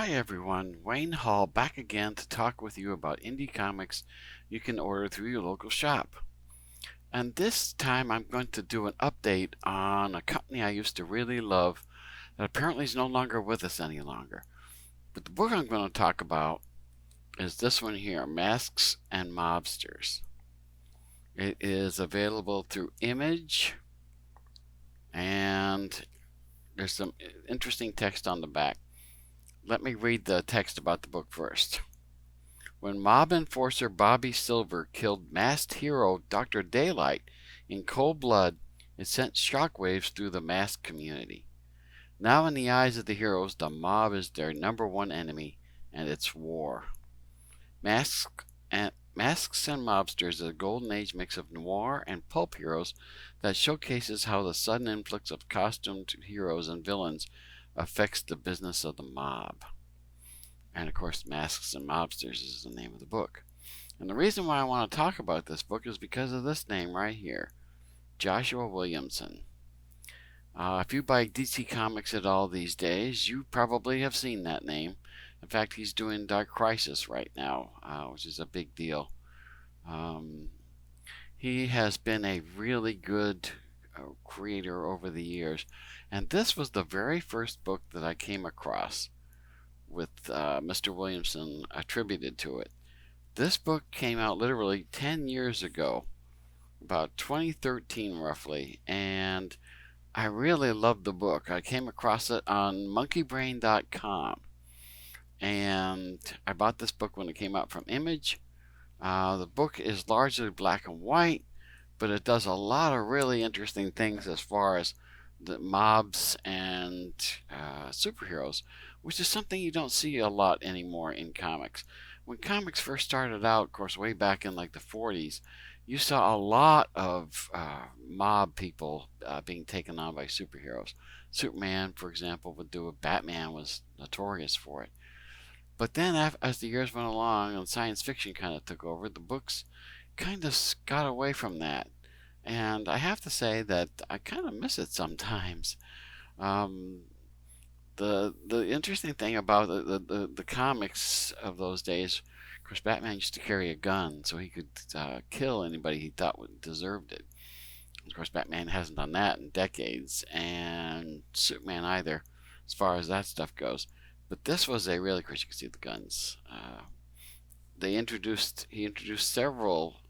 Hi everyone, Wayne Hall back again to talk with you about indie comics you can order through your local shop. And this time I'm going to do an update on a company I used to really love that apparently is no longer with us any longer. But the book I'm going to talk about is this one here, Masks and Mobsters. It is available through Image, and there's some interesting text on the back. Let me read the text about the book first. When mob enforcer Bobby Silver killed masked hero Dr. Daylight in cold blood, it sent shockwaves through the masked community. Now in the eyes of the heroes, the mob is their #1 enemy, and it's war. Masks and Mobsters is a golden age mix of noir and pulp heroes that showcases how the sudden influx of costumed heroes and villains affects the business of the mob. And of course, Masks and Mobsters is the name of the book. And the reason why I want to talk about this book is because of this name right here, Joshua Williamson. If you buy DC Comics at all these days, you probably have seen that name. In fact, he's doing Dark Crisis right now, which is a big deal. He has been a really good creator over the years, and this was the very first book that I came across with Mr. Williamson attributed to it. This book came out literally 10 years ago, about 2013 roughly, and I really loved the book. I came across it on monkeybrain.com, and I bought this book when it came out from Image. The book is largely black and white, but it does a lot of really interesting things as far as the mobs and superheroes, which is something you don't see a lot anymore in comics. When comics first started out, of course, way back in like the 40s, you saw a lot of mob people being taken on by superheroes. Superman, for example, would do it. Batman was notorious for it. But then as the years went along and science fiction kind of took over, the books kind of got away from that. And I have to say that I kind of miss it sometimes. Um, the interesting thing about the comics of those days, of course, Batman used to carry a gun so he could kill anybody he thought deserved it. Of course, Batman hasn't done that in decades, and Superman either, as far as that stuff goes. But this was a really, of course, you can see the guns. He introduced several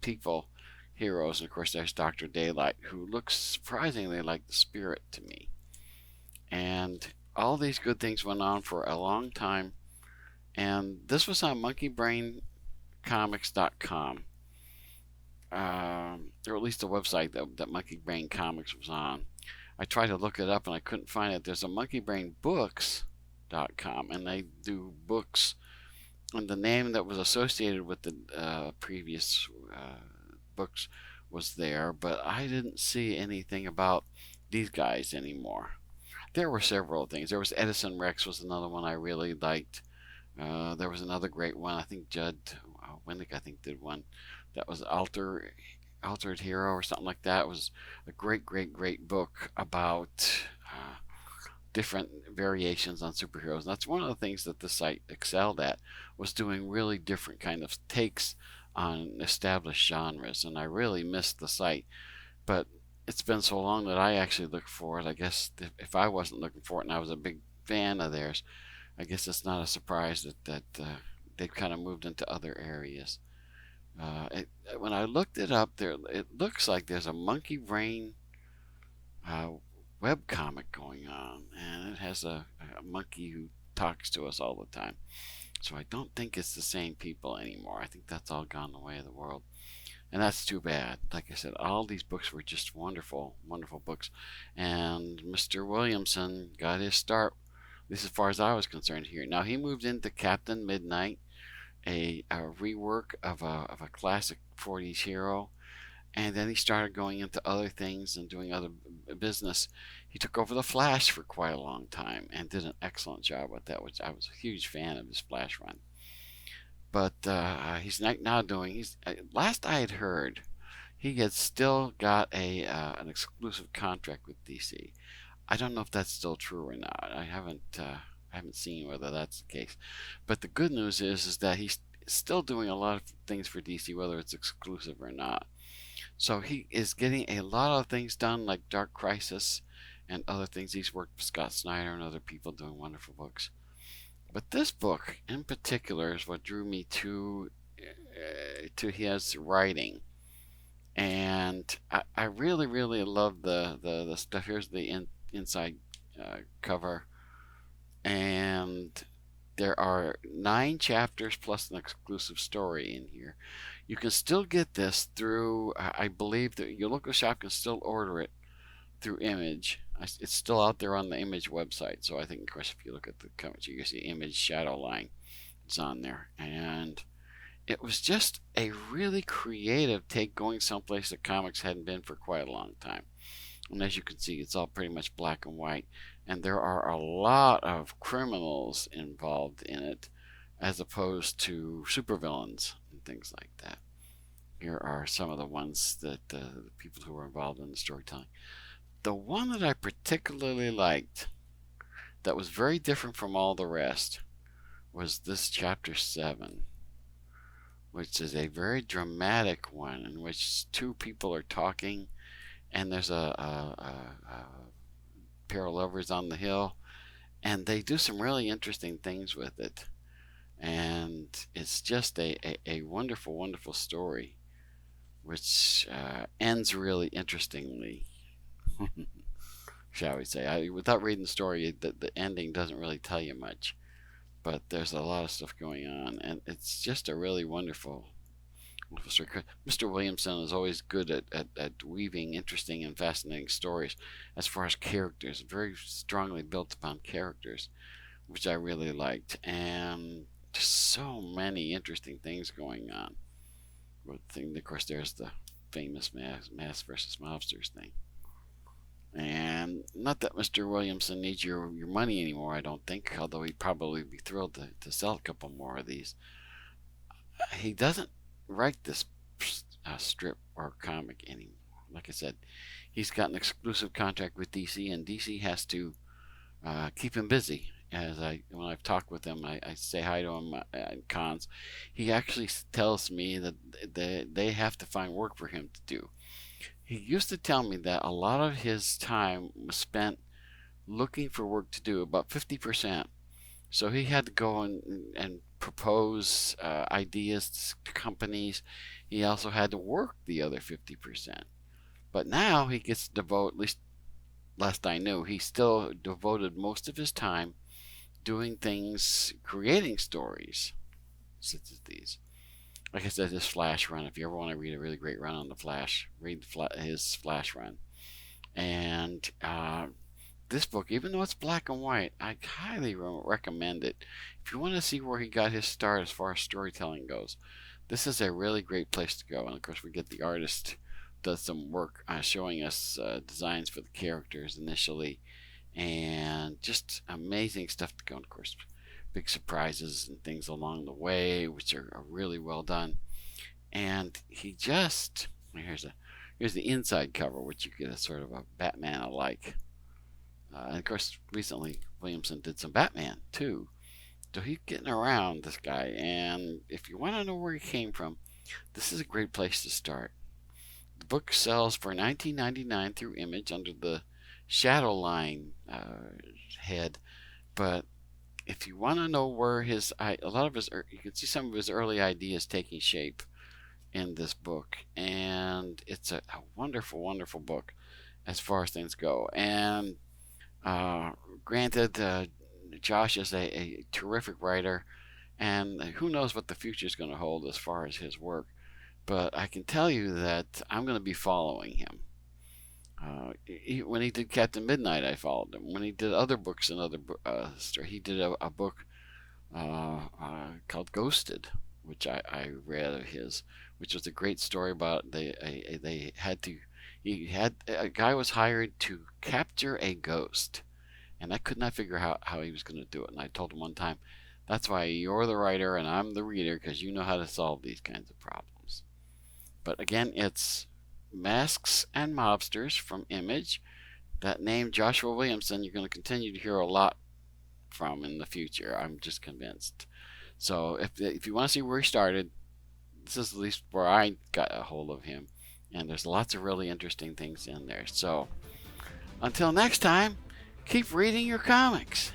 people, heroes, and of course there's Dr. Daylight, who looks surprisingly like the Spirit to me. And all these good things went on for a long time, and this was on monkeybraincomics.com, or at least the website that Monkeybrain Comics was on. I tried to look it up and I couldn't find it. There's a monkeybrainbooks.com, and they do books, and the name that was associated with the previous books was there, but I didn't see anything about these guys anymore. There were several things. There was Edison Rex was another one I really liked. There was another great one. I think Judd Winnick did one that was Altered Hero or something like that. It was a great book about different variations on superheroes. And that's one of the things that the site excelled at, was doing really different kind of takes on established genres. And I really missed the site, but it's been so long that I actually look for it. I guess if I wasn't looking for it and I was a big fan of theirs, I guess it's not a surprise that they've kind of moved into other areas. When I looked it up, it looks like there's a Monkeybrain web comic going on, and it has a monkey who talks to us all the time. So I don't think it's the same people anymore. I think that's all gone the way of the world. And that's too bad. Like I said, all these books were just wonderful, wonderful books. And Mr. Williamson got his start, at least as far as I was concerned, here. Now, he moved into Captain Midnight, a rework of a classic 40s hero. And then he started going into other things and doing other business. He took over the Flash for quite a long time and did an excellent job with that, which I was a huge fan of his Flash run. But he's now doing. Last I had heard, he had still got an exclusive contract with DC. I don't know if that's still true or not. I haven't I haven't seen whether that's the case. But the good news is that he's still doing a lot of things for DC, whether it's exclusive or not. So he is getting a lot of things done, like Dark Crisis and other things. He's worked with Scott Snyder and other people doing wonderful books. But this book in particular is what drew me to his writing. And I really, really love the stuff. Here's the inside cover. And there are 9 chapters plus an exclusive story in here. You can still get this through, I believe that your local shop can still order it through Image. It's still out there on the Image website. So I think, of course, if you look at the cover, you can see Image Shadow Line. It's on there. And it was just a really creative take, going someplace that comics hadn't been for quite a long time. And as you can see, it's all pretty much black and white. And there are a lot of criminals involved in it, as opposed to supervillains and things like that. Here are some of the ones that the people who were involved in the storytelling. The one that I particularly liked, that was very different from all the rest, was this chapter 7, which is a very dramatic one in which 2 people are talking, and there's a pair of lovers on the hill, and they do some really interesting things with it. And it's just a wonderful, wonderful story, which ends really interestingly, shall we say. Without reading the story, the ending doesn't really tell you much, but there's a lot of stuff going on, and it's just a really wonderful story. Mr. Williamson is always good at weaving interesting and fascinating stories as far as characters, very strongly built upon characters, which I really liked, and just so many interesting things going on. Of course, there's the famous Masks versus Mobsters thing. And not that Mr. Williamson needs your money anymore, I don't think, although he'd probably be thrilled to sell a couple more of these. He doesn't write this strip or comic anymore. Like I said, he's got an exclusive contract with DC, and DC has to keep him busy. When I've talked with him, I say hi to him at cons. He actually tells me that they have to find work for him to do. He used to tell me that a lot of his time was spent looking for work to do, about 50%. So he had to go and propose ideas to companies. He also had to work the other 50%. But now he gets to devote, at least last I knew, he still devoted most of his time doing things, creating stories such as these. Like I said, this Flash run, if you ever want to read a really great run on the Flash, read his Flash run. And this book, even though it's black and white, I highly recommend it. If you want to see where he got his start as far as storytelling goes, this is a really great place to go. And of course, we get the artist does some work showing us designs for the characters initially, and just amazing stuff to go. And of course, big surprises and things along the way, which are really well done. And he just here's the inside cover, which you get a sort of a Batman alike. And of course, recently Williamson did some Batman too. So he's getting around, this guy. And if you want to know where he came from, this is a great place to start. The book sells for $19.99 through Image under the Shadow Line head. But if you want to know where you can see some of his early ideas taking shape in this book. And it's a wonderful, wonderful book as far as things go. And granted, Josh is a terrific writer, and who knows what the future is going to hold as far as his work. But I can tell you that I'm going to be following him. When he did Captain Midnight, I followed him. When he did other books and other he did a book called Ghosted, which I read of his, which was a great story about a guy was hired to capture a ghost, and I could not figure out how he was going to do it. And I told him one time, that's why you're the writer and I'm the reader, because you know how to solve these kinds of problems. But again, it's Masks and Mobsters from Image. That name, Joshua Williamson, you're going to continue to hear a lot from in the future. I'm just convinced. So if you want to see where he started, this is at least where I got a hold of him. And there's lots of really interesting things in there. So until next time, keep reading your comics.